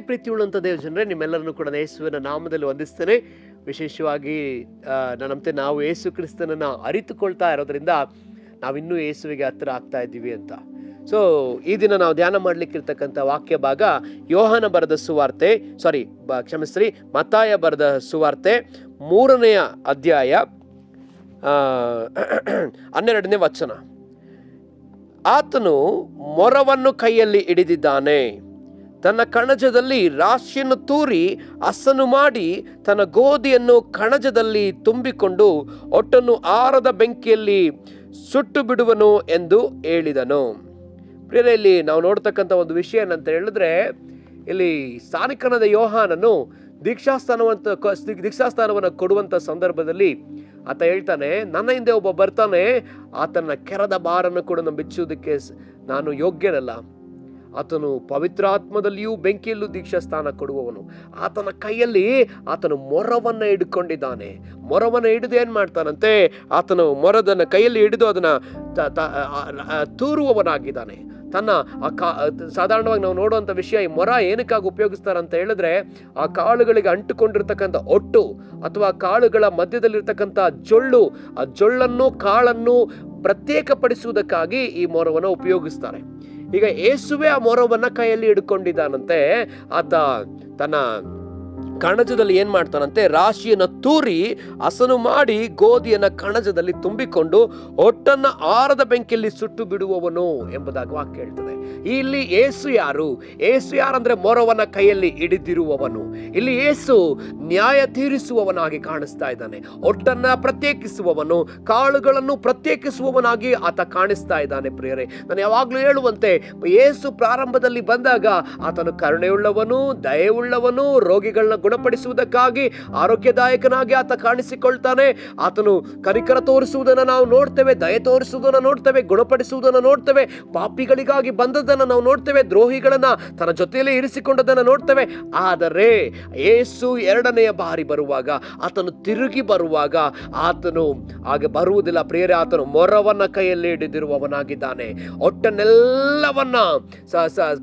ಪ್ರೀತಿ ಉಳ್ಳಂಥ ದೇವ ಜನರೇ, ನಿಮ್ಮೆಲ್ಲರನ್ನು ಕೂಡ ಯೇಸುವಿನ ನಾಮದಲ್ಲಿ ವಂದಿಸ್ತೇನೆ. ವಿಶೇಷವಾಗಿ ನನ್ನಂತೆ ನಾವು ಯೇಸು ಕ್ರಿಸ್ತನನ್ನು ಅರಿತುಕೊಳ್ತಾ ಇರೋದ್ರಿಂದ ನಾವಿನ್ನೂ ಯೇಸುವಿಗೆ ಹತ್ತಿರ ಆಗ್ತಾ ಇದ್ದೀವಿ ಅಂತ. ಸೊ ಈ ದಿನ ನಾವು ಧ್ಯಾನ ಮಾಡಲಿಕ್ಕಿರ್ತಕ್ಕಂಥ ವಾಕ್ಯ ಭಾಗ ಯೋಹಾನ ಬರೆದ ಸುವಾರ್ತೆ, ಮತ್ತಾಯ ಬರೆದ ಸುವಾರ್ತೆ 3ನೇ ಅಧ್ಯಾಯ 12ನೇ ವಚನ. ಆತನು ಮೊರವನ್ನು ಕೈಯಲ್ಲಿ ಹಿಡಿದಿದ್ದಾನೆ, ತನ್ನ ಕಣಜದಲ್ಲಿ ರಾಶಿಯನ್ನು ತೂರಿ ಹಸನು ಮಾಡಿ ತನ್ನ ಗೋಧಿಯನ್ನು ಕಣಜದಲ್ಲಿ ತುಂಬಿಕೊಂಡು ಒಟ್ಟನ್ನು ಆರದ ಬೆಂಕಿಯಲ್ಲಿ ಸುಟ್ಟು ಬಿಡುವನು ಎಂದು ಹೇಳಿದನು. ಪ್ರಿಯರೇ, ಇಲ್ಲಿ ನಾವು ನೋಡ್ತಕ್ಕಂಥ ಒಂದು ವಿಷಯ ಏನಂತ ಹೇಳಿದ್ರೆ, ಇಲ್ಲಿ ಸ್ಥಾನಿಕನಾದ ಯೋಹಾನನು ದೀಕ್ಷಾಸ್ಥಾನವನ್ನು ಕೊಡುವಂಥ ಸಂದರ್ಭದಲ್ಲಿ ಆತ ಹೇಳ್ತಾನೆ, ನನ್ನ ಹಿಂದೆ ಒಬ್ಬ ಬರ್ತಾನೆ, ಆತನ ಕೆರದ ಬಾರನ್ನು ಕೂಡ ಬಿಚ್ಚುವುದಕ್ಕೆ ನಾನು ಯೋಗ್ಯನಲ್ಲ. ಆತನು ಪವಿತ್ರಾತ್ಮದಲ್ಲಿಯೂ ಬೆಂಕಿಯಲ್ಲೂ ದೀಕ್ಷಾಸ್ಥಾನ ಕೊಡುವವನು. ಆತನ ಕೈಯಲ್ಲಿ ಆತನು ಮೊರವನ್ನು ಹಿಡ್ಕೊಂಡಿದ್ದಾನೆ. ಮೊರವನ್ನು ಹಿಡಿದು ಏನು ಮಾಡ್ತಾನಂತೆ, ಆತನು ಮೊರದನ್ನು ಕೈಯಲ್ಲಿ ಹಿಡಿದು ಅದನ್ನು ತೂರುವವನಾಗಿದ್ದಾನೆ. ಸಾಧಾರಣವಾಗಿ ನಾವು ನೋಡುವಂಥ ವಿಷಯ, ಈ ಮೊರ ಏನಕ್ಕಾಗಿ ಉಪಯೋಗಿಸ್ತಾರೆ ಅಂತ ಹೇಳಿದ್ರೆ, ಆ ಕಾಳುಗಳಿಗೆ ಅಂಟುಕೊಂಡಿರ್ತಕ್ಕಂಥ ಒಟ್ಟು ಅಥವಾ ಕಾಳುಗಳ ಮಧ್ಯದಲ್ಲಿರ್ತಕ್ಕಂಥ ಜೊಳ್ಳು, ಆ ಜೊಳ್ಳನ್ನು ಕಾಳನ್ನು ಪ್ರತ್ಯೇಕಪಡಿಸುವುದಕ್ಕಾಗಿ ಈ ಮೊರವನ್ನು ಉಪಯೋಗಿಸ್ತಾರೆ. ಈಗ ಯೇಸುವೆ ಆ ಮೊರವನ್ನು ಕೈಯಲ್ಲಿ ಹಿಡ್ಕೊಂಡಿದ್ದಾನಂತೆ. ಆತ ತನ್ನ ಕಣಜದಲ್ಲಿ ಏನ್ ಮಾಡ್ತಾನಂತೆ, ರಾಶಿಯನ್ನು ತೂರಿ ಹಸನು ಮಾಡಿ ಗೋಧಿಯನ್ನು ಕಣಜದಲ್ಲಿ ತುಂಬಿಕೊಂಡು ಒಟ್ಟನ್ನು ಆರದ ಬೆಂಕಿಯಲ್ಲಿ ಸುಟ್ಟು ಬಿಡುವವನು ಎಂಬುದಾಗಿ ವಾಕ್ಯ ಹೇಳ್ತದೆ. ಇಲ್ಲಿ ಯೇಸು ಯಾರು? ಯೇಸು ಯಾರಂದ್ರೆ ಮೊರವನ್ನ ಕೈಯಲ್ಲಿ ಹಿಡಿದಿರುವವನು. ಇಲ್ಲಿ ಯೇಸು ನ್ಯಾಯ ತೀರಿಸುವವನಾಗಿ ಕಾಣಿಸ್ತಾ ಇದ್ದಾನೆ. ಒಟ್ಟನ್ನ ಪ್ರತ್ಯೇಕಿಸುವವನು, ಕಾಳುಗಳನ್ನು ಪ್ರತ್ಯೇಕಿಸುವವನಾಗಿ ಆತ ಕಾಣಿಸ್ತಾ ಇದ್ದಾನೆ. ಪ್ರಿಯರೇ, ನಾನು ಯಾವಾಗಲೂ ಹೇಳುವಂತೆ, ಯೇಸು ಪ್ರಾರಂಭದಲ್ಲಿ ಬಂದಾಗ ಆತನು ಕರುಣೆಯುಳ್ಳವನು, ದಯೆಯುಳ್ಳವನು, ರೋಗಿಗಳನ್ನ ಗುಣಪಡಿಸುವುದಕ್ಕಾಗಿ ಆರೋಗ್ಯದಾಯಕನಾಗಿ ಆತ ಕಾಣಿಸಿಕೊಳ್ತಾನೆ. ಆತನು ಕನಿಕರ ತೋರಿಸುವುದನ್ನು ನಾವು ನೋಡ್ತೇವೆ, ದಯೆ ತೋರಿಸುವುದನ್ನು ನೋಡ್ತೇವೆ, ಗುಣಪಡಿಸುವುದನ್ನು ನೋಡ್ತೇವೆ, ಪಾಪಿಗಳಿಗಾಗಿ ಬಂದದನ್ನು ನಾವು ನೋಡ್ತೇವೆ, ದ್ರೋಹಿಗಳನ್ನ ತನ್ನ ಜೊತೆಯಲ್ಲಿ ಇರಿಸಿಕೊಂಡದನ್ನು ನೋಡ್ತೇವೆ. ಆದರೆ ಯೇಸು 2ನೇ ಬಾರಿ ಬರುವಾಗ, ಆತನು ತಿರುಗಿ ಬರುವಾಗ ಆತನು ಹಾಗೆ ಬರುವುದಿಲ್ಲ. ಪ್ರಿಯರೇ, ಆತನು ಮೊರವನ್ನ ಕೈಯಲ್ಲಿ ಹಿಡಿದಿರುವವನಾಗಿದ್ದಾನೆ. ಒಟ್ಟನ್ನೆಲ್ಲವನ್ನ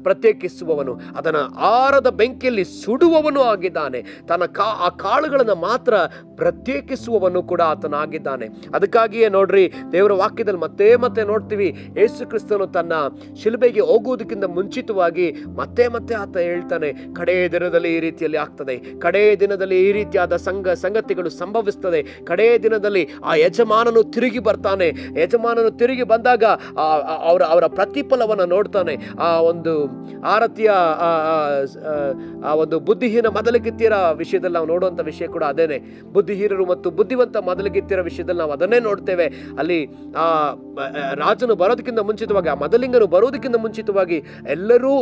ಪ್ರತ್ಯೇಕಿಸುವವನು, ಅದನ್ನು ಆರದ ಬೆಂಕಿಯಲ್ಲಿ ಸುಡುವವನು ಆಗಿದ್ದಾನೆ. ತನ್ನ ಆ ಕಾಳುಗಳನ್ನು ಮಾತ್ರ ಪ್ರತ್ಯೇಕಿಸುವವನು ಕೂಡ ಆತನಾಗಿದ್ದಾನೆ. ಅದಕ್ಕಾಗಿಯೇ ನೋಡ್ರಿ, ದೇವರ ವಾಕ್ಯದಲ್ಲಿ ಮತ್ತೆ ಮತ್ತೆ ನೋಡ್ತೀವಿ, ಯೇಸು ಕ್ರಿಸ್ತನು ತನ್ನ ಶಿಲುಬೆಗೆ ಹೋಗುವುದಕ್ಕಿಂತ ಮುಂಚಿತವಾಗಿ ಮತ್ತೆ ಮತ್ತೆ ಆತ ಹೇಳ್ತಾನೆ, ಕಡೆಯ ದಿನದಲ್ಲಿ ಈ ರೀತಿಯಲ್ಲಿ ಆಗ್ತದೆ, ಕಡೆಯ ದಿನದಲ್ಲಿ ಈ ರೀತಿಯಾದ ಸಂಗತಿಗಳು ಸಂಭವಿಸ್ತದೆ. ಕಡೆಯ ದಿನದಲ್ಲಿ ಆ ಯಜಮಾನನು ತಿರುಗಿ ಬರ್ತಾನೆ. ಯಜಮಾನನು ತಿರುಗಿ ಬಂದಾಗ ಅವರ ಪ್ರತಿಫಲವನ್ನು ನೋಡ್ತಾನೆ. ಆ ಒಂದು ಆರತಿಯ ಆ ಒಂದು ಬುದ್ಧಿಹೀನ ಮೊದಲಿಗಿತ್ತಿಯರ ವಿಷಯದಲ್ಲಿ ನಾವು ನೋಡುವಂಥ ವಿಷಯ ಕೂಡ ಅದೇನೆ. ಬುದ್ಧಿಹೀನರು ಮತ್ತು ಬುದ್ಧಿವಂತ ಮೊದಲಿಗಿತ್ತಿಯರ ವಿಷಯದಲ್ಲಿ ನಾವು ಅದನ್ನೇ ನೋಡ್ತೇವೆ. ಅಲ್ಲಿ ಆ ರಾಜನು ಬರೋದಕ್ಕಿಂತ ಮುಂಚಿತವಾಗಿ, ಆ ಮೊದಲಿಂಗನು ಬರೋದಕ್ಕಿಂತ ಮುಂಚಿತವಾಗಿ ಎಲ್ಲರೂ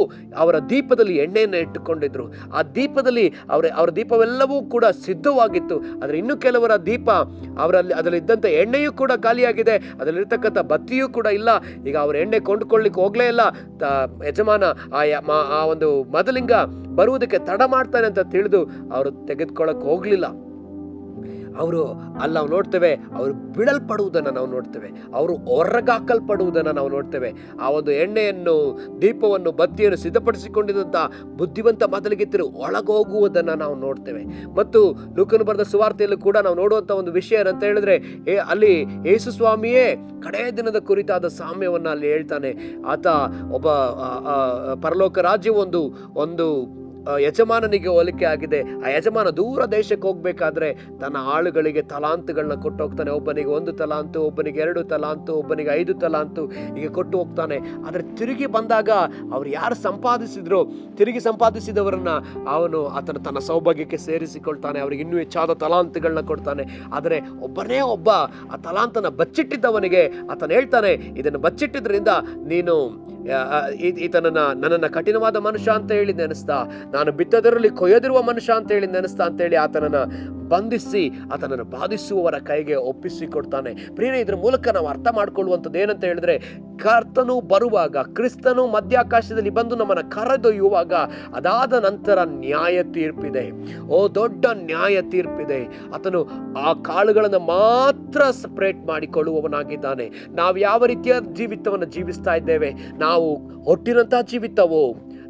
ಅವರ ದೀಪದಲ್ಲಿ ಎಣ್ಣೆಯನ್ನು ಇಟ್ಟುಕೊಂಡಿದ್ರು. ಆ ದೀಪದಲ್ಲಿ ಅವರ ದೀಪವೆಲ್ಲವೂ ಕೂಡ ಸಿದ್ಧವಾಗಿತ್ತು. ಆದರೆ ಇನ್ನು ಕೆಲವರ ದೀಪ ಅದರಲ್ಲಿದ್ದಂಥ ಎಣ್ಣೆಯೂ ಕೂಡ ಖಾಲಿಯಾಗಿದೆ, ಅದರಲ್ಲಿರ್ತಕ್ಕಂಥ ಬತ್ತಿಯೂ ಕೂಡ ಇಲ್ಲ. ಈಗ ಅವರು ಎಣ್ಣೆ ಕೊಂಡುಕೊಳ್ಳಿಕ್ಕೆ ಹೋಗ್ಲೇ ಇಲ್ಲ. ಯಜಮಾನ ಆ ಒಂದು ಮೊದಲಿಂಗ ಬರುವುದಕ್ಕೆ ತಡ ಮಾಡ್ತಾನೆ ಅಂತ ತಿಳಿದು ಅವರು ತೆಗೆದುಕೊಳ್ಳಕ್ಕೆ ಹೋಗ್ಲಿಲ್ಲ. ಅವರು ನಾವು ನೋಡ್ತೇವೆ, ಅವರು ಬಿಡಲ್ಪಡುವುದನ್ನು ನಾವು ನೋಡ್ತೇವೆ, ಅವರು ಹೊರಗಾಕಲ್ಪಡುವುದನ್ನು ನಾವು ನೋಡ್ತೇವೆ. ಆ ಒಂದು ಎಣ್ಣೆಯನ್ನು, ದೀಪವನ್ನು, ಬತ್ತಿಯನ್ನು ಸಿದ್ಧಪಡಿಸಿಕೊಂಡಿದ್ದಂಥ ಬುದ್ಧಿವಂತ ಮೊದಲಿಗಿತ್ತರು ಒಳಗೋಗುವುದನ್ನು ನಾವು ನೋಡ್ತೇವೆ. ಮತ್ತು ಲೂಕನು ಬರೆದ ಸುವಾರ್ತೆಯಲ್ಲೂ ಕೂಡ ನಾವು ನೋಡುವಂಥ ಒಂದು ವಿಷಯ ಏನಂತ ಹೇಳಿದ್ರೆ, ಅಲ್ಲಿ ಯೇಸು ಸ್ವಾಮಿಯೇ ಕಡೆಯ ದಿನದ ಕುರಿತಾದ ಸಾಮ್ಯವನ್ನು ಅಲ್ಲಿ ಹೇಳ್ತಾನೆ. ಆತ ಒಬ್ಬ ಪರಲೋಕ ರಾಜ್ಯ ಒಂದು ಯಜಮಾನನಿಗೆ ಹೋಲಿಕೆ ಆಗಿದೆ. ಆ ಯಜಮಾನ ದೂರ ದೇಶಕ್ಕೆ ಹೋಗ್ಬೇಕಾದ್ರೆ ತನ್ನ ಆಳುಗಳಿಗೆ ತಲಾಂತುಗಳನ್ನ ಕೊಟ್ಟು ಹೋಗ್ತಾನೆ. ಒಬ್ಬನಿಗೆ 1 ತಲಾಂತು, ಒಬ್ಬನಿಗೆ 2 ತಲಾಂತು, ಒಬ್ಬನಿಗೆ 5 ತಲಾಂತು, ಹೀಗೆ ಕೊಟ್ಟು ಹೋಗ್ತಾನೆ. ಆದರೆ ತಿರುಗಿ ಬಂದಾಗ ಅವ್ರು ಯಾರು ಸಂಪಾದಿಸಿದ್ರು, ತಿರುಗಿ ಸಂಪಾದಿಸಿದವರನ್ನ ಆತನ ತನ್ನ ಸೌಭಾಗ್ಯಕ್ಕೆ ಸೇರಿಸಿಕೊಳ್ತಾನೆ. ಅವ್ರಿಗೆ ಇನ್ನೂ ಹೆಚ್ಚಾದ ತಲಾಂತುಗಳನ್ನ ಕೊಡ್ತಾನೆ. ಆದರೆ ಒಬ್ಬನೇ ಒಬ್ಬ ಆ ತಲಾಂತನ ಬಚ್ಚಿಟ್ಟಿದ್ದವನಿಗೆ ಆತನ ಹೇಳ್ತಾನೆ, ಇದನ್ನು ಬಚ್ಚಿಟ್ಟಿದ್ರಿಂದ ನೀನು ನನ್ನನ್ನು ಕಠಿಣವಾದ ಮನುಷ್ಯ ಅಂತ ಹೇಳಿ ನೆನೆಸ್ತಾ, ನಾನು ಬಿತ್ತದರಲ್ಲಿ ಕೊಯ್ಯದಿರುವ ಮನುಷ್ಯ ಅಂತ ಹೇಳಿ ನೆನೆಸ್ತಾ ಅಂತೇಳಿ ಆತನನ್ನು ಬಂಧಿಸಿ ಆತನನ್ನು ಬಾಧಿಸುವವರ ಕೈಗೆ ಒಪ್ಪಿಸಿಕೊಡ್ತಾನೆ. ಪ್ರಿಯರೇ, ಇದರ ಮೂಲಕ ನಾವು ಅರ್ಥ ಮಾಡ್ಕೊಳ್ಳುವಂಥದ್ದು ಏನಂತ ಹೇಳಿದ್ರೆ, ಕರ್ತನು ಬರುವಾಗ, ಕ್ರಿಸ್ತನು ಮಧ್ಯಾಕಾಶದಲ್ಲಿ ಬಂದು ನಮ್ಮನ್ನು ಕರೆದೊಯ್ಯುವಾಗ ಅದಾದ ನಂತರ ನ್ಯಾಯ ತೀರ್ಪಿದೆ. ದೊಡ್ಡ ನ್ಯಾಯ ತೀರ್ಪಿದೆ. ಆತನು ಆ ಕಾಳುಗಳನ್ನು ಮಾತ್ರ ಸಪರೇಟ್ ಮಾಡಿಕೊಳ್ಳುವವನಾಗಿದ್ದಾನೆ. ನಾವು ಯಾವ ರೀತಿಯ ಜೀವಿತವನ್ನು ಜೀವಿಸ್ತಾ ಇದ್ದೇವೆ? ನಾವು ಹೊಟ್ಟಿನಂತಹ ಜೀವಿತವೋ,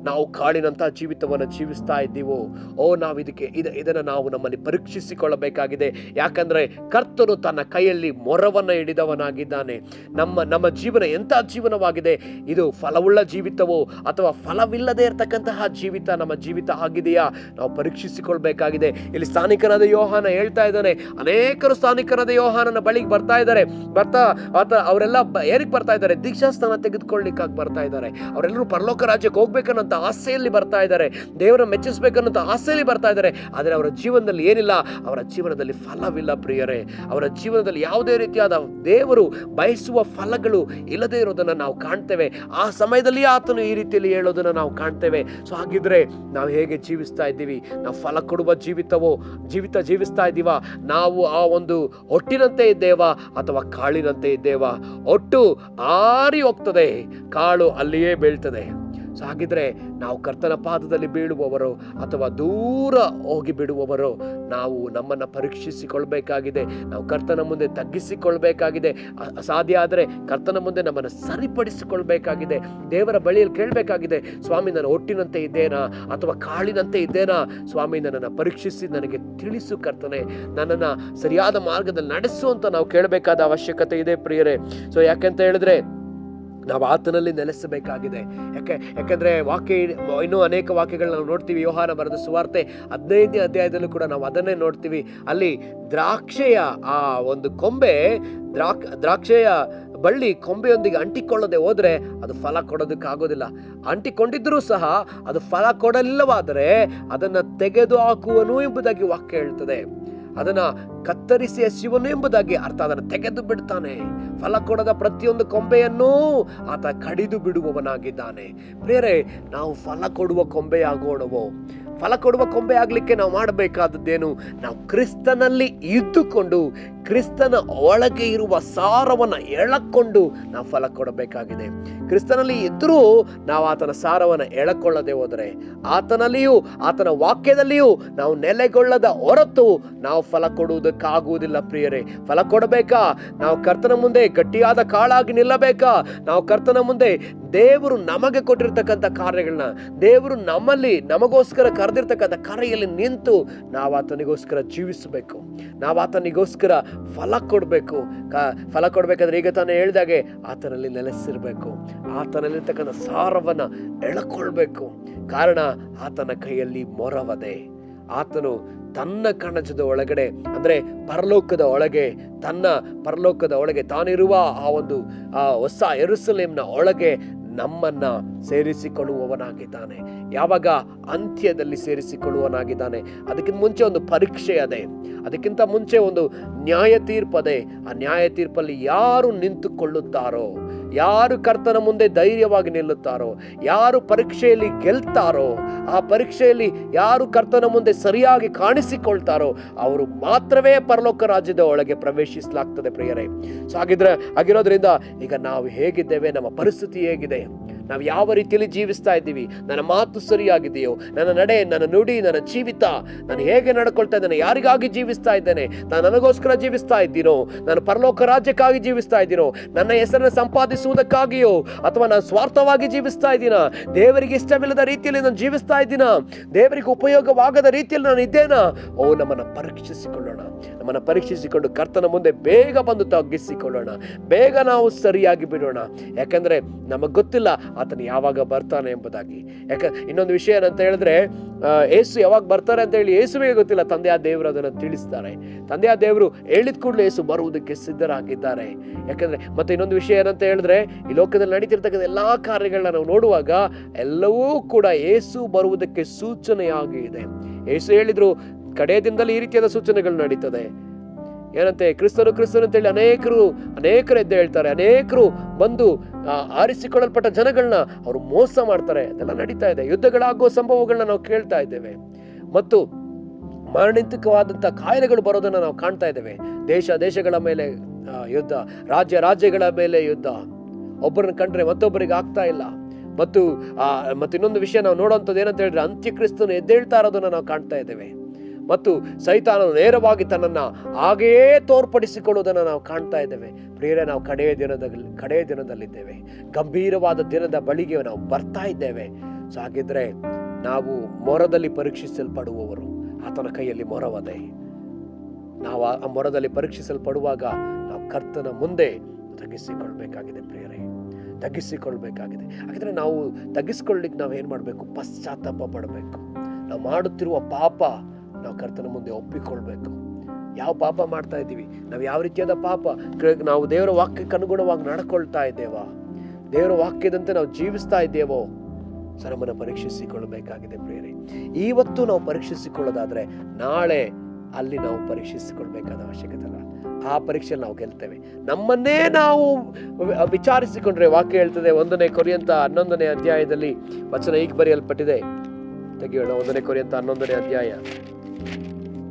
ನಾವು ಕಾಳಿನಂತಹ ಜೀವಿತವನ್ನು ಜೀವಿಸ್ತಾ ಇದ್ದೀವೋ, ನಾವು ಇದನ್ನು ನಾವು ನಮ್ಮಲ್ಲಿ ಪರೀಕ್ಷಿಸಿಕೊಳ್ಳಬೇಕಾಗಿದೆ. ಯಾಕಂದ್ರೆ ಕರ್ತನು ತನ್ನ ಕೈಯಲ್ಲಿ ಮೊರವನ್ನು ಹಿಡಿದವನಾಗಿದ್ದಾನೆ. ನಮ್ಮ ಜೀವನ ಎಂಥ ಜೀವನವಾಗಿದೆ? ಇದು ಫಲವುಳ್ಳ ಜೀವಿತವೋ ಅಥವಾ ಫಲವಿಲ್ಲದೆ ಇರತಕ್ಕಂತಹ ಜೀವಿತ ನಮ್ಮ ಜೀವಿತ ಆಗಿದೆಯಾ? ನಾವು ಪರೀಕ್ಷಿಸಿಕೊಳ್ಬೇಕಾಗಿದೆ. ಇಲ್ಲಿ ಸ್ಥಾನಿಕನಾದ ಯೋಹಾನ ಹೇಳ್ತಾ ಇದ್ದಾನೆ, ಅನೇಕರು ಸ್ಥಾನಿಕನಾದ ಯೋಹಾನನ ಬಳಿಗೆ ಬರ್ತಾ ಇದ್ದಾರೆ. ಅವರೆಲ್ಲ ಏನಕ್ಕೆ ಬರ್ತಾ ಇದ್ದಾರೆ? ದೀಕ್ಷಾಸ್ನಾನ ತೆಗೆದುಕೊಳ್ಳಿಕ್ಕಾಗಿ ಬರ್ತಾ ಇದ್ದಾರೆ. ಅವರೆಲ್ಲರೂ ಪರಲೋಕ ರಾಜ್ಯಕ್ಕೆ ಹೋಗ್ಬೇಕನ್ನೋಂಥ ಆಸೆಯಲ್ಲಿ ಬರ್ತಾ ಇದ್ದಾರೆ, ದೇವರ ಮೆಚ್ಚಿಸ್ಬೇಕನ್ನೋಂಥ ಆಸೆಯಲ್ಲಿ ಬರ್ತಾ ಇದ್ದಾರೆ. ಆದರೆ ಅವರ ಜೀವನದಲ್ಲಿ ಏನಿಲ್ಲ, ಅವರ ಜೀವನದಲ್ಲಿ ಫಲವಿಲ್ಲ ಪ್ರಿಯರೇ. ಅವರ ಜೀವನದಲ್ಲಿ ಯಾವುದೇ ರೀತಿಯಾದ ದೇವರು ಬಯಸುವ ಫಲಗಳು ಇಲ್ಲದೆ ಇರೋದನ್ನು ನಾವು ಕಾಣ್ತೇವೆ. ಆ ಸಮಯದಲ್ಲಿ ಆತನು ಈ ರೀತಿಯಲ್ಲಿ ಹೇಳೋದನ್ನು ನಾವು ಕಾಣ್ತೇವೆ. ಸೊ ಹಾಗಿದ್ರೆ ನಾವು ಹೇಗೆ ಜೀವಿಸ್ತಾ ಇದ್ದೀವಿ? ನಾವು ಫಲ ಕೊಡುವ ಜೀವಿತ ಜೀವಿಸ್ತಾ ಇದ್ದೀವಾ? ನಾವು ಆ ಒಂದು ಹೊಟ್ಟಿನಂತೆ ಇದ್ದೇವಾ ಅಥವಾ ಕಾಳಿನಂತೆ ಇದ್ದೇವಾ? ಹೊಟ್ಟು ಆರಿ ಹೋಗ್ತದೆ, ಕಾಳು ಅಲ್ಲಿಯೇ ಬೀಳ್ತದೆ. ಸೊ ಹಾಗಿದ್ರೆ ನಾವು ಕರ್ತನ ಪಾದದಲ್ಲಿ ಬೀಳುವವರು ಅಥವಾ ದೂರ ಹೋಗಿ ಬಿಡುವವರು? ನಾವು ನಮ್ಮನ್ನು ಪರೀಕ್ಷಿಸಿಕೊಳ್ಬೇಕಾಗಿದೆ. ನಾವು ಕರ್ತನ ಮುಂದೆ ತಗ್ಗಿಸಿಕೊಳ್ಬೇಕಾಗಿದೆ. ಸಾಧ್ಯ ಆದರೆ ಕರ್ತನ ಮುಂದೆ ನಮ್ಮನ್ನು ಸರಿಪಡಿಸಿಕೊಳ್ಬೇಕಾಗಿದೆ. ದೇವರ ಬಳಿಯಲ್ಲಿ ಕೇಳಬೇಕಾಗಿದೆ, ಸ್ವಾಮಿ ನಾನು ಹೊಟ್ಟಿನಂತೆ ಇದ್ದೇನಾ ಅಥವಾ ಕಾಳಿನಂತೆ ಇದ್ದೇನಾ? ಸ್ವಾಮಿ ನನ್ನನ್ನು ಪರೀಕ್ಷಿಸಿ ನನಗೆ ತಿಳಿಸು ಕರ್ತನೆ, ನನ್ನನ್ನು ಸರಿಯಾದ ಮಾರ್ಗದಲ್ಲಿ ನಡೆಸು ಅಂತ ನಾವು ಕೇಳಬೇಕಾದ ಅವಶ್ಯಕತೆ ಇದೆ ಪ್ರಿಯರೇ. ಸೊ ಯಾಕೆಂತ ಹೇಳಿದ್ರೆ ನಾವು ಆತನಲ್ಲಿ ನೆಲೆಸಬೇಕಾಗಿದೆ. ಯಾಕಂದ್ರೆ ವಾಕ್ಯ ಇನ್ನೂ ಅನೇಕ ವಾಕ್ಯಗಳು ನಾವು ನೋಡ್ತೀವಿ. ಯೋಹಾನ ಬರೆದ ಸುವಾರ್ತೆ 15ನೇ ಅಧ್ಯಾಯದಲ್ಲೂ ಕೂಡ ನಾವು ಅದನ್ನೇ ನೋಡ್ತೀವಿ. ಅಲ್ಲಿ ದ್ರಾಕ್ಷೆಯ ಆ ಒಂದು ಕೊಂಬೆ, ದ್ರಾಕ್ಷೆಯ ಬಳ್ಳಿ ಕೊಂಬೆಯೊಂದಿಗೆ ಅಂಟಿಕೊಳ್ಳದೆ ಹೋದ್ರೆ ಅದು ಫಲ ಕೊಡೋದಕ್ಕಾಗೋದಿಲ್ಲ. ಅಂಟಿಕೊಂಡಿದ್ರೂ ಸಹ ಅದು ಫಲ ಕೊಡಲಿಲ್ಲವಾದರೆ ಅದನ್ನು ತೆಗೆದು ಹಾಕುವನು ಎಂಬುದಾಗಿ ವಾಕ್ಯ ಹೇಳ್ತದೆ. ಅದನ್ನ ಕತ್ತರಿಸಿ ಎಸೆಯುವನು ಎಂಬುದಾಗಿ ಅರ್ಥ. ಅದನ್ನು ತೆಗೆದು ಬಿಡ್ತಾನೆ. ಫಲ ಕೊಡದ ಪ್ರತಿಯೊಂದು ಕೊಂಬೆಯನ್ನೂ ಆತ ಕಡಿದು ಬಿಡುವವನಾಗಿದ್ದಾನೆ. ಪ್ರಿಯರೇ, ನಾವು ಫಲ ಕೊಡುವ ಕೊಂಬೆಯಾಗೋಣವೋ? ಫಲ ಕೊಡುವ ಕೊಂಬೆ ಆಗ್ಲಿಕ್ಕೆ ನಾವು ಮಾಡಬೇಕಾದದ್ದೇನು? ನಾವು ಕ್ರಿಸ್ತನಲ್ಲಿ ಇದ್ದುಕೊಂಡು ಕ್ರಿಸ್ತನ ಒಳಗೆ ಇರುವ ಸಾರವನ್ನು ಎಳಕೊಂಡು ನಾವು ಫಲ ಕೊಡಬೇಕಾಗಿದೆ. ಕ್ರಿಸ್ತನಲ್ಲಿ ಇದ್ರೂ ನಾವು ಆತನ ಸಾರವನ್ನು ಎಳಕೊಳ್ಳದೆ ಹೋದರೆ, ಆತನಲ್ಲಿಯೂ ಆತನ ವಾಕ್ಯದಲ್ಲಿಯೂ ನಾವು ನೆಲೆಗೊಳ್ಳದ ಹೊರತು ನಾವು ಫಲ ಕೊಡುವುದಕ್ಕಾಗುವುದಿಲ್ಲ ಪ್ರಿಯರೇ. ಫಲ ಕೊಡಬೇಕಾ? ನಾವು ಕರ್ತನ ಮುಂದೆ ಗಟ್ಟಿಯಾದ ಕಾಳಾಗಿ ನಿಲ್ಲಬೇಕಾ? ನಾವು ಕರ್ತನ ಮುಂದೆ ದೇವರು ನಮಗೆ ಕೊಟ್ಟಿರ್ತಕ್ಕಂಥ ಕಾರ್ಯಗಳನ್ನ, ದೇವರು ನಮಗೋಸ್ಕರ ಕರೆದಿರ್ತಕ್ಕಂಥ ಕರೆಯಲ್ಲಿ ನಿಂತು ನಾವು ಆತನಿಗೋಸ್ಕರ ಜೀವಿಸಬೇಕು. ನಾವು ಆತನಿಗೋಸ್ಕರ ಫಲ ಕೊಡಬೇಕು. ಫಲ ಕೊಡಬೇಕಾದ್ರೆ ಈಗ ತಾನೇ ಹೇಳಿದಾಗೆ ಆತನಲ್ಲಿ ನೆಲೆಸಿರ್ಬೇಕು. ಆತನಲ್ಲಿರ್ತಕ್ಕಂಥ ಸಾರವನ್ನ ಎಳಕೊಳ್ಬೇಕು. ಕಾರಣ ಆತನ ಕೈಯಲ್ಲಿ ಮೊರವದೆ. ಆತನು ತನ್ನ ಕಣಜದ ಒಳಗಡೆ, ಅಂದ್ರೆ ಪರಲೋಕದ ಒಳಗೆ ತಾನಿರುವ ಆ ಹೊಸ ಯೆರೂಸಲೇಮಿನ ಒಳಗೆ ನಮ್ಮನ್ನ ಸೇರಿಸಿಕೊಳ್ಳುವವನಾಗಿದ್ದಾನೆ. ಯಾವಾಗ? ಅಂತ್ಯದಲ್ಲಿ ಸೇರಿಸಿಕೊಳ್ಳುವವನಾಗಿದ್ದಾನೆ. ಅದಕ್ಕಿಂತ ಮುಂಚೆ ಒಂದು ಪರೀಕ್ಷೆ ಅದೇ, ಅದಕ್ಕಿಂತ ಮುಂಚೆ ಒಂದು ನ್ಯಾಯ ತೀರ್ಪದೆ. ಆ ನ್ಯಾಯ ತೀರ್ಪಲ್ಲಿ ಯಾರು ನಿಂತುಕೊಳ್ಳುತ್ತಾರೋ, ಯಾರು ಕರ್ತನ ಮುಂದೆ ಧೈರ್ಯವಾಗಿ ನಿಲ್ಲುತ್ತಾರೋ, ಯಾರು ಪರೀಕ್ಷೆಯಲ್ಲಿ ಗೆಲ್ತಾರೋ, ಆ ಪರೀಕ್ಷೆಯಲ್ಲಿ ಯಾರು ಕರ್ತನ ಮುಂದೆ ಸರಿಯಾಗಿ ಕಾಣಿಸಿಕೊಳ್ತಾರೋ ಅವರು ಮಾತ್ರವೇ ಪರಲೋಕ ರಾಜ್ಯದ ಒಳಗೆ ಪ್ರವೇಶಿಸಲಾಗ್ತದೆ ಪ್ರಿಯರೇ. ಸೊ ಆಗಿರೋದ್ರಿಂದ ಈಗ ನಾವು ಹೇಗಿದ್ದೇವೆ? ನಮ್ಮ ಪರಿಸ್ಥಿತಿ ಹೇಗಿದೆ? ನಾವು ಯಾವ ರೀತಿಯಲ್ಲಿ ಜೀವಿಸ್ತಾ ಇದ್ದೀವಿ? ನನ್ನ ಮಾತು ಸರಿಯಾಗಿದೆಯೋ? ನನ್ನ ನಡೆ, ನನ್ನ ನುಡಿ, ನನ್ನ ಜೀವಿತ, ನಾನು ಹೇಗೆ ನಡ್ಕೊಳ್ತಾ ಇದ್ದೇನೆ? ಯಾರಿಗಾಗಿ ಜೀವಿಸ್ತಾ ಇದ್ದೇನೆ? ನಾನು ನನಗೋಸ್ಕರ ಜೀವಿಸ್ತಾ ಇದ್ದೀನೋ? ನಾನು ಪರಲೋಕ ರಾಜ್ಯಕ್ಕಾಗಿ ಜೀವಿಸ್ತಾ ಇದ್ದೀನೋ? ನನ್ನ ಹೆಸರನ್ನು ಸಂಪಾದಿಸುವುದಕ್ಕಾಗಿಯೋ ಅಥವಾ ನಾನು ಸ್ವಾರ್ಥವಾಗಿ ಜೀವಿಸ್ತಾ ಇದ್ದೀನ? ದೇವರಿಗೆ ಇಷ್ಟವಿಲ್ಲದ ರೀತಿಯಲ್ಲಿ ನಾನು ಜೀವಿಸ್ತಾ ಇದ್ದೀನ? ದೇವರಿಗೆ ಉಪಯೋಗವಾಗದ ರೀತಿಯಲ್ಲಿ ನಾನು ಇದ್ದೇನಾ? ನಮ್ಮನ್ನು ಪರೀಕ್ಷಿಸಿಕೊಂಡು ಕರ್ತನ ಮುಂದೆ ಬೇಗ ಬಂದು ತಗ್ಗಿಸಿಕೊಳ್ಳೋಣ. ಬೇಗ ನಾವು ಸರಿಯಾಗಿ ಬಿಡೋಣ. ಯಾಕಂದ್ರೆ ನಮಗೆ ಗೊತ್ತಿಲ್ಲ ಆತನು ಯಾವಾಗ ಬರ್ತಾನೆ ಎಂಬುದಾಗಿ. ಇನ್ನೊಂದು ವಿಷಯ ಏನಂತ ಹೇಳಿದ್ರೆ, ಯೇಸು ಯಾವಾಗ ಬರ್ತಾರೆ ಅಂತ ಹೇಳಿ ಯೇಸುವಿಗೆ ಗೊತ್ತಿಲ್ಲ. ತಂದೆಯ ದೇವರು ಅದನ್ನು ತಿಳಿಸ್ತಾರೆ. ತಂದೆಯ ದೇವರು ಹೇಳಿದ ಕೂಡಲೇ ಯೇಸು ಬರುವುದಕ್ಕೆ ಸಿದ್ಧರಾಗಿದ್ದಾರೆ. ಯಾಕಂದ್ರೆ ಮತ್ತೆ ಇನ್ನೊಂದು ವಿಷಯ ಏನಂತ ಹೇಳಿದ್ರೆ, ಈ ಲೋಕದಲ್ಲಿ ನಡೀತಿರ್ತಕ್ಕಂಥ ಎಲ್ಲಾ ಕಾರ್ಯಗಳನ್ನ ನಾವು ನೋಡುವಾಗ ಎಲ್ಲವೂ ಕೂಡ ಯೇಸು ಬರುವುದಕ್ಕೆ ಸೂಚನೆಯಾಗಿ ಇದೆ. ಯೇಸು ಹೇಳಿದ್ರು, ಕಡೆಯ ದಿನದಲ್ಲಿ ಈ ರೀತಿಯಾದ ಸೂಚನೆಗಳು ನಡೀತದೆ. ಏನಂತೆ? ಕ್ರಿಸ್ತನು ಅಂತೇಳಿ ಅನೇಕರು ಎದ್ದು ಹೇಳ್ತಾರೆ. ಅನೇಕರು ಬಂದು ಆರಿಸಿಕೊಳ್ಳಲ್ಪಟ್ಟ ಜನಗಳನ್ನ ಅವರು ಮೋಸ ಮಾಡ್ತಾರೆ. ಅದೆಲ್ಲ ನಡೀತಾ ಇದೆ. ಯುದ್ಧಗಳಾಗುವ ಸಂಭವಗಳನ್ನ ನಾವು ಕೇಳ್ತಾ ಇದ್ದೇವೆ. ಮತ್ತು ಮಾರಣಾಂತಿಕವಾದಂಥ ಕಾಯಿಲೆಗಳು ಬರೋದನ್ನ ನಾವು ಕಾಣ್ತಾ ಇದ್ದೇವೆ. ದೇಶಗಳ ಮೇಲೆ ಯುದ್ಧ, ರಾಜ್ಯಗಳ ಮೇಲೆ ಯುದ್ಧ. ಒಬ್ಬರನ್ನ ಕಂಡ್ರೆ ಮತ್ತೊಬ್ಬರಿಗೆ ಆಗ್ತಾ ಇಲ್ಲ. ಮತ್ತು ಇನ್ನೊಂದು ವಿಷಯ ನಾವು ನೋಡುವಂಥದ್ದು ಏನಂತ ಹೇಳಿದ್ರೆ, ಅಂತ್ಯಕ್ರಿಸ್ತನು ಎದ್ದೇಳ್ತಾ ಇರೋದನ್ನ ನಾವು ಕಾಣ್ತಾ ಇದ್ದೇವೆ. ಮತ್ತು ಸೈತಾನನು ನೇರವಾಗಿ ತನ್ನನ್ನು ಹಾಗೆಯೇ ತೋರ್ಪಡಿಸಿಕೊಳ್ಳುವುದನ್ನು ನಾವು ಕಾಣ್ತಾ ಇದ್ದೇವೆ. ಪ್ರಿಯರೇ, ನಾವು ಕಡೆಯ ದಿನದಲ್ಲಿದ್ದೇವೆ. ಗಂಭೀರವಾದ ದಿನದ ಬಳಿಗೆ ನಾವು ಬರ್ತಾ ಇದ್ದೇವೆ. ಸೊ ಹಾಗಿದ್ರೆ ನಾವು ಮೊರದಲ್ಲಿ ಪರೀಕ್ಷಿಸಲ್ಪಡುವವರು, ಆತನ ಕೈಯಲ್ಲಿ ಮೊರವದೆ. ನಾವು ಆ ಮೊರದಲ್ಲಿ ಪರೀಕ್ಷಿಸಲ್ಪಡುವಾಗ ನಾವು ಕರ್ತನ ಮುಂದೆ ತಗ್ಗಿಸಿಕೊಳ್ಬೇಕಾಗಿದೆ ಪ್ರಿಯರೇ, ತಗ್ಗಿಸಿಕೊಳ್ಬೇಕಾಗಿದೆ. ಹಾಗಿದ್ರೆ ನಾವು ತಗ್ಗಿಸ್ಕೊಳ್ಳಿಕ್ಕೆ ನಾವು ಏನ್ ಮಾಡ್ಬೇಕು? ಪಶ್ಚಾತ್ತಾಪ ಪಡಬೇಕು. ನಾವು ಮಾಡುತ್ತಿರುವ ಪಾಪ ನಾವು ಕರ್ತನ ಮುಂದೆ ಒಪ್ಪಿಕೊಳ್ಬೇಕು. ಯಾವ ಪಾಪ ಮಾಡ್ತಾ ಇದ್ದೀವಿ, ನಾವು ಯಾವ ರೀತಿಯಾದ ಪಾಪ, ನಾವು ದೇವರ ವಾಕ್ಯಕ್ಕೆ ಅನುಗುಣವಾಗಿ ನಡ್ಕೊಳ್ತಾ ಇದ್ದೇವಾ, ದೇವರ ವಾಕ್ಯದಂತೆ ನಾವು ಜೀವಿಸ್ತಾ ಇದ್ದೇವೋ, ನಮ್ಮನ್ನು ಪರೀಕ್ಷಿಸಿಕೊಳ್ಳಬೇಕಾಗಿದೆ ಪ್ರಿಯರೇ. ಇವತ್ತು ನಾವು ಪರೀಕ್ಷಿಸಿಕೊಳ್ಳೋದಾದ್ರೆ ನಾಳೆ ಅಲ್ಲಿ ನಾವು ಪರೀಕ್ಷಿಸಿಕೊಳ್ಬೇಕಾದ ಅವಶ್ಯಕತೆ ಇಲ್ಲ. ಆ ಪರೀಕ್ಷೆಯಲ್ಲಿ ನಾವು ಗೆಲ್ತೇವೆ. ನಮ್ಮನ್ನೇ ನಾವು ವಿಚಾರಿಸಿಕೊಂಡ್ರೆ, ವಾಕ್ಯ ಹೇಳ್ತದೆ 1 ಕೊರಿಂಥ 11ನೇ ಅಧ್ಯಾಯದಲ್ಲಿ ವಚನ ಹೀಗೆ ಬರೆಯಲ್ಪಟ್ಟಿದೆ. ತೆಗೆಯೋಣ 1 ಕೊರಿಂಥ 11ನೇ ಅಧ್ಯಾಯ.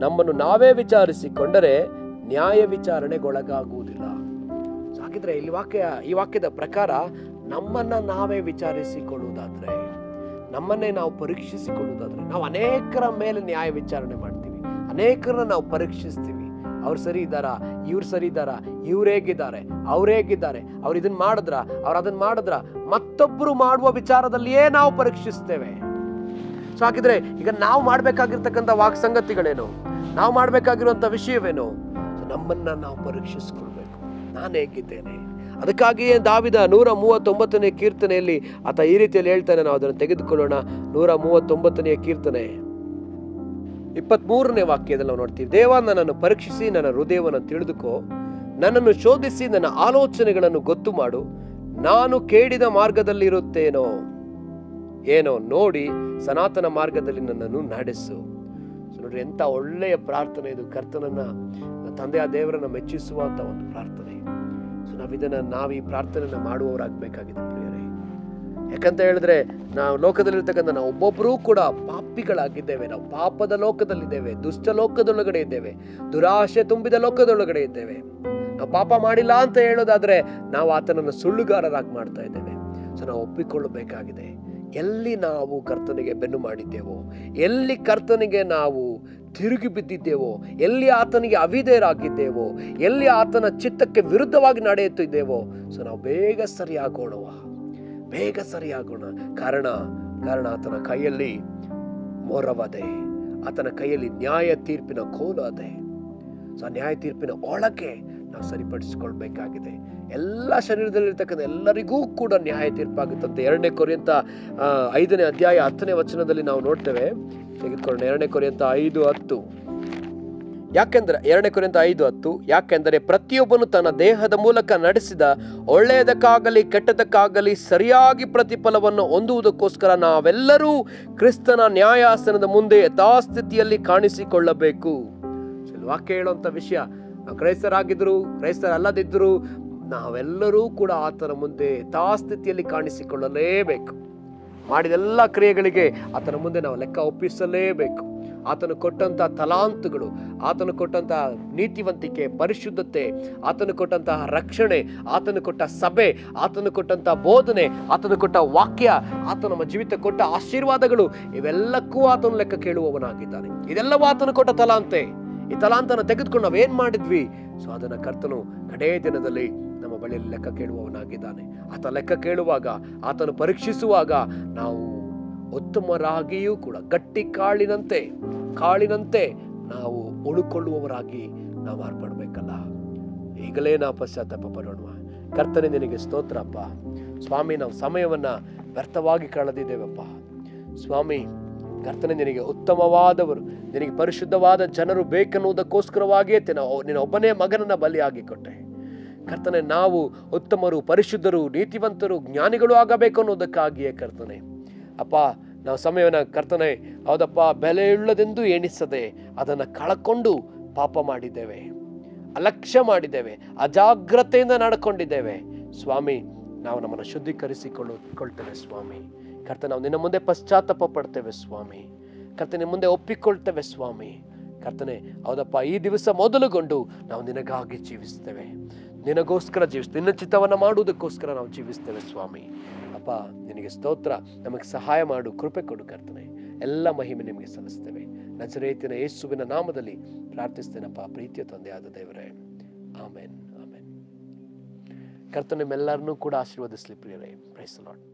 ನಮ್ಮನ್ನು ನಾವೇ ವಿಚಾರಿಸಿಕೊಂಡರೆ ನ್ಯಾಯ ವಿಚಾರಣೆಗೊಳಗಾಗುವುದಿಲ್ಲ. ಹಾಗಿದ್ರೆ ಈ ವಾಕ್ಯದ ಪ್ರಕಾರ ನಮ್ಮನ್ನ ನಾವೇ ವಿಚಾರಿಸಿಕೊಳ್ಳುವುದಾದ್ರೆ, ನಮ್ಮನ್ನೇ ನಾವು ಪರೀಕ್ಷಿಸಿಕೊಳ್ಳುವುದಾದ್ರೆ, ನಾವು ಅನೇಕರ ಮೇಲೆ ನ್ಯಾಯ ವಿಚಾರಣೆ ಮಾಡ್ತೀವಿ, ಅನೇಕರನ್ನ ನಾವು ಪರೀಕ್ಷಿಸ್ತೀವಿ. ಅವ್ರು ಸರಿ ಇದ್ದಾರಾ, ಇವ್ರು ಸರಿ ಇದ್ದಾರಾ, ಇವ್ರು ಹೇಗಿದ್ದಾರೆ, ಅವ್ರು ಹೇಗಿದ್ದಾರೆ, ಅವ್ರು ಇದನ್ನ ಮಾಡಿದ್ರ, ಅವ್ರು ಅದನ್ನ ಮಾಡಿದ್ರ, ಮತ್ತೊಬ್ಬರು ಮಾಡುವ ವಿಚಾರದಲ್ಲಿಯೇ ನಾವು ಪರೀಕ್ಷಿಸ್ತೇವೆ. ಸೊ ಹಾಗಿದ್ರೆ ಈಗ ನಾವು ಮಾಡ್ಬೇಕಾಗಿರ್ತಕ್ಕಂಥ ಸಂಗತಿಗಳೇನು, ನಾವು ಮಾಡ್ಬೇಕಾಗಿರುವಂತ ವಿಷಯವೇನು? ನಮ್ಮನ್ನ ನಾವು ಪರೀಕ್ಷಿಸಿಕೊಳ್ಬೇಕು, ನಾನು ಹೇಗಿದ್ದೇನೆ. ಅದಕ್ಕಾಗಿಯೇ ದಾವಿದ 139ನೇ ಕೀರ್ತನೆಯಲ್ಲಿ ಆತ ಈ ರೀತಿಯಲ್ಲಿ ಹೇಳ್ತಾನೆ. ನಾವು ಅದನ್ನು ತೆಗೆದುಕೊಳ್ಳೋಣ. 139ನೇ ಕೀರ್ತನೆ 23ನೇ ವಾಕ್ಯದಲ್ಲಿ ನಾವು ನೋಡ್ತೀವಿ. ದೇವ, ನನ್ನನ್ನು ಪರೀಕ್ಷಿಸಿ ನನ್ನ ಹೃದಯವನ್ನು ತಿಳಿದುಕೋ, ನನ್ನನ್ನು ಶೋಧಿಸಿ ನನ್ನ ಆಲೋಚನೆಗಳನ್ನು ಗೊತ್ತು ಮಾಡು. ನಾನು ಕೇಡಿದ ಮಾರ್ಗದಲ್ಲಿರುತ್ತೇನೋ ಏನೋ ನೋಡಿ ಸನಾತನ ಮಾರ್ಗದಲ್ಲಿ ನನ್ನನ್ನು ನಡೆಸು. ನೋಡ್ರಿ, ಎಂತ ಒಳ್ಳೆಯ ಪ್ರಾರ್ಥನೆ ಇದು. ಕರ್ತನನ್ನ, ತಂದೆಯ ದೇವರನ್ನ ಮೆಚ್ಚಿಸುವಂತ ಒಂದು ಪ್ರಾರ್ಥನೆ. ಸೊ ನಾವು ಈ ಪ್ರಾರ್ಥನೆಯನ್ನ ಮಾಡುವವರಾಗಬೇಕಾಗಿದೆ ಪ್ರಿಯರೇ. ಯಾಕಂತ ಹೇಳಿದ್ರೆ ನಾವು ಲೋಕದಲ್ಲಿರ್ತಕ್ಕಂಥ ನಾವು ಒಬ್ಬೊಬ್ಬರೂ ಕೂಡ ಪಾಪಿಗಳಾಗಿದ್ದೇವೆ. ನಾವು ಪಾಪದ ಲೋಕದಲ್ಲಿದ್ದೇವೆ, ದುಷ್ಟ ಲೋಕದೊಳಗಡೆ ಇದ್ದೇವೆ, ದುರಾಶೆ ತುಂಬಿದ ಲೋಕದೊಳಗಡೆ ಇದ್ದೇವೆ. ನಾವು ಪಾಪ ಮಾಡಿಲ್ಲ ಅಂತ ಹೇಳೋದಾದ್ರೆ ನಾವು ಆತನನ್ನು ಸುಳ್ಳುಗಾರರಾಗಿ ಮಾಡ್ತಾ ಇದ್ದೇವೆ. ಸೊ ನಾವು ಒಪ್ಪಿಕೊಳ್ಳಬೇಕಾಗಿದೆ. ಎಲ್ಲಿ ನಾವು ಕರ್ತನಿಗೆ ಬೆನ್ನು ಮಾಡಿದ್ದೇವೋ, ಎಲ್ಲಿ ಕರ್ತನಿಗೆ ನಾವು ತಿರುಗಿ ಬಿದ್ದಿದ್ದೇವೋ, ಎಲ್ಲಿ ಆತನಿಗೆ ಅವಿಧೇಯರಾಗಿದ್ದೇವೋ, ಎಲ್ಲಿ ಆತನ ಚಿತ್ತಕ್ಕೆ ವಿರುದ್ಧವಾಗಿ ನಡೆಯುತ್ತಿದ್ದೇವೋ, ಸೊ ನಾವು ಬೇಗ ಸರಿಯಾಗೋಣ. ಕಾರಣ ಆತನ ಕೈಯಲ್ಲಿ ಮೊರವದೆ, ಆತನ ಕೈಯಲ್ಲಿ ನ್ಯಾಯ ತೀರ್ಪಿನ ಕೋಲು ಅದೆ. ಸೊ ಆ ನ್ಯಾಯ ತೀರ್ಪಿನ ಒಳಗೆ ನಾವು ಸರಿಪಡಿಸಿಕೊಳ್ಬೇಕಾಗಿದೆ. ಎಲ್ಲ ಶರೀರದಲ್ಲಿರ್ತಕ್ಕಂಥ ಎಲ್ಲರಿಗೂ ಕೂಡ ನ್ಯಾಯ ತೀರ್ಪಾಗುತ್ತಂತೆ. 2 ಕೊರಿಂಥ 5ನೇ ಅಧ್ಯಾಯ 10ನೇ ವಚನದಲ್ಲಿ ನಾವು ನೋಡ್ತೇವೆ. ತೆಗೆದುಕೊಳ್ಳೋಣ 2 ಕೊರಿಂಥ 5:10. ಯಾಕೆಂದ್ರೆ 2 ಕೊರಿಂಥ 5:10, ಯಾಕೆಂದರೆ ಪ್ರತಿಯೊಬ್ಬನು ತನ್ನ ದೇಹದ ಮೂಲಕ ನಡೆಸಿದ ಒಳ್ಳೆಯದಕ್ಕಾಗಲಿ ಕೆಟ್ಟದಕ್ಕಾಗಲಿ ಸರಿಯಾಗಿ ಪ್ರತಿಫಲವನ್ನು ಹೊಂದುವುದಕ್ಕೋಸ್ಕರ ನಾವೆಲ್ಲರೂ ಕ್ರಿಸ್ತನ ನ್ಯಾಯಾಸನದ ಮುಂದೆ ಯಥಾಸ್ಥಿತಿಯಲ್ಲಿ ಕಾಣಿಸಿಕೊಳ್ಳಬೇಕು. ವಾಕ್ಯ ಹೇಳುವಂತ ವಿಷಯ, ನಾವು ಕ್ರೈಸ್ತರಾಗಿದ್ರು ಕ್ರೈಸ್ತರಲ್ಲದಿದ್ರು ನಾವೆಲ್ಲರೂ ಕೂಡ ಆತನ ಮುಂದೆ ಯಥಾಸ್ಥಿತಿಯಲ್ಲಿ ಕಾಣಿಸಿಕೊಳ್ಳಲೇಬೇಕು. ಮಾಡಿದೆಲ್ಲ ಕ್ರಿಯೆಗಳಿಗೆ ಆತನ ಮುಂದೆ ನಾವು ಲೆಕ್ಕ ಒಪ್ಪಿಸಲೇಬೇಕು. ಆತನು ಕೊಟ್ಟಂತಹ ತಲಾಂತುಗಳು, ಆತನು ಕೊಟ್ಟಂತಹ ನೀತಿವಂತಿಕೆ, ಪರಿಶುದ್ಧತೆ, ಆತನು ಕೊಟ್ಟಂತಹ ರಕ್ಷಣೆ, ಆತನು ಕೊಟ್ಟ ಸಭೆ, ಆತನು ಕೊಟ್ಟಂತಹ ಬೋಧನೆ, ಆತನು ಕೊಟ್ಟ ವಾಕ್ಯ, ಆತ ನಮ್ಮ ಜೀವಿತ ಕೊಟ್ಟ ಆಶೀರ್ವಾದಗಳು, ಇವೆಲ್ಲಕ್ಕೂ ಆತನು ಲೆಕ್ಕ ಕೇಳುವವನಾಗಿದ್ದಾನೆ. ಇದೆಲ್ಲವೂ ಆತನು ಕೊಟ್ಟ ತಲಾಂತೆ. ಈ ತಲಾಂತನ ತೆಗೆದುಕೊಂಡು ನಾವೇನ್ ಮಾಡಿದ್ವಿ, ಸೊ ಅದನ್ನ ಕರ್ತನು ಕಡೇ ದಿನದಲ್ಲಿ ನಮ್ಮ ಬಳಿಯಲ್ಲಿ ಲೆಕ್ಕ ಕೇಳುವವನಾಗಿದ್ದಾನೆ. ಆತ ಲೆಕ್ಕ ಕೇಳುವಾಗ, ಆತನು ಪರೀಕ್ಷಿಸುವಾಗ ನಾವು ಉತ್ತಮರಾಗಿಯೂ ಕೂಡ ಗಟ್ಟಿ ಕಾಳಿನಂತೆ ನಾವು ಉಳುಕೊಳ್ಳುವವರಾಗಿ ನಾವು ಮಾರ್ಪಡ್ಬೇಕಲ್ಲ. ಈಗಲೇ ನಾವು ಪಶ್ಚಾತ್ತಾಪ ಪಡೋಣ. ಕರ್ತನೆ, ನಿನಗೆ ಸ್ತೋತ್ರಪ್ಪ. ಸ್ವಾಮಿ, ನಾವು ಸಮಯವನ್ನ ವ್ಯರ್ಥವಾಗಿ ಕಳೆದಿದ್ದೇವಪ್ಪ. ಸ್ವಾಮಿ ಕರ್ತನೆ, ನಿನಗೆ ಉತ್ತಮವಾದವರು, ನಿನಗೆ ಪರಿಶುದ್ಧವಾದ ಜನರು ಬೇಕೆನ್ನುವುದಕ್ಕೋಸ್ಕರವಾಗಿಯೇ ನಿನ್ನ ಒಬ್ಬನೇ ಮಗನನ್ನ ಬಲಿಯಾಗಿ ಕೊಟ್ಟೆ. ಕರ್ತನೆ, ನಾವು ಉತ್ತಮರು, ಪರಿಶುದ್ಧರು, ನೀತಿವಂತರು, ಜ್ಞಾನಿಗಳು ಆಗಬೇಕು ಅನ್ನೋದಕ್ಕಾಗಿಯೇ ಕರ್ತನೆ ಅಪ್ಪ, ನಾವು ಸಮಯವನ್ನ ಕರ್ತನೆ ಹೌದಪ್ಪ ಬೆಲೆಯುಳ್ಳದೆಂದು ಎಣಿಸದೆ ಅದನ್ನು ಕಳ್ಕೊಂಡು ಪಾಪ ಮಾಡಿದ್ದೇವೆ, ಅಲಕ್ಷ್ಯ ಮಾಡಿದ್ದೇವೆ, ಅಜಾಗ್ರತೆಯಿಂದ ನಡ್ಕೊಂಡಿದ್ದೇವೆ. ಸ್ವಾಮಿ, ನಾವು ನಮ್ಮನ್ನು ಶುದ್ಧೀಕರಿಸಿಕೊಳ್ತೇವೆ ಸ್ವಾಮಿ. ಕರ್ತನೆ, ನಾವು ನಿನ್ನ ಮುಂದೆ ಪಶ್ಚಾತ್ತಾಪ ಪಡ್ತೇವೆ ಸ್ವಾಮಿ. ಕರ್ತನೆ, ಮುಂದೆ ಒಪ್ಪಿಕೊಳ್ತೇವೆ ಸ್ವಾಮಿ. ಕರ್ತನೆ, ಹೌದಪ್ಪ, ಈ ದಿವಸ ಮೊದಲುಗೊಂಡು ನಾವು ನಿನಗಾಗಿ ಜೀವಿಸ್ತೇವೆ, ನಿನಗೋಸ್ಕರ ಜೀವಿಸ್ತೇವೆ, ನಿನ್ನ ಚಿತ್ತವನ್ನು ಮಾಡುವುದಕ್ಕೋಸ್ಕರ ನಾವು ಜೀವಿಸ್ತೇವೆ ಸ್ವಾಮಿ. ಅಪ್ಪ, ನಿನಗೆ ಸ್ತೋತ್ರ. ನಮಗೆ ಸಹಾಯ ಮಾಡು, ಕೃಪೆ ಕೊಡು ಕರ್ತನೆ. ಎಲ್ಲ ಮಹಿಮೆ ನಿಮಗೆ ಸಲ್ಲಿಸ್ತೇವೆ. ನಜರೇತಿನ ಯೇಸುವಿನ ನಾಮದಲ್ಲಿ ಪ್ರಾರ್ಥಿಸ್ತೇನಪ್ಪ, ಪ್ರೀತಿಯ ತಂದೆಯಾದ ದೇವರೇ, ಆಮೆನ್, ಆಮೆನ್. ಕರ್ತನೆ, ನಿಮ್ಮೆಲ್ಲರನ್ನೂ ಕೂಡ ಆಶೀರ್ವದಿಸಲಿ ಪ್ರಿಯರೇ. Praise the lord.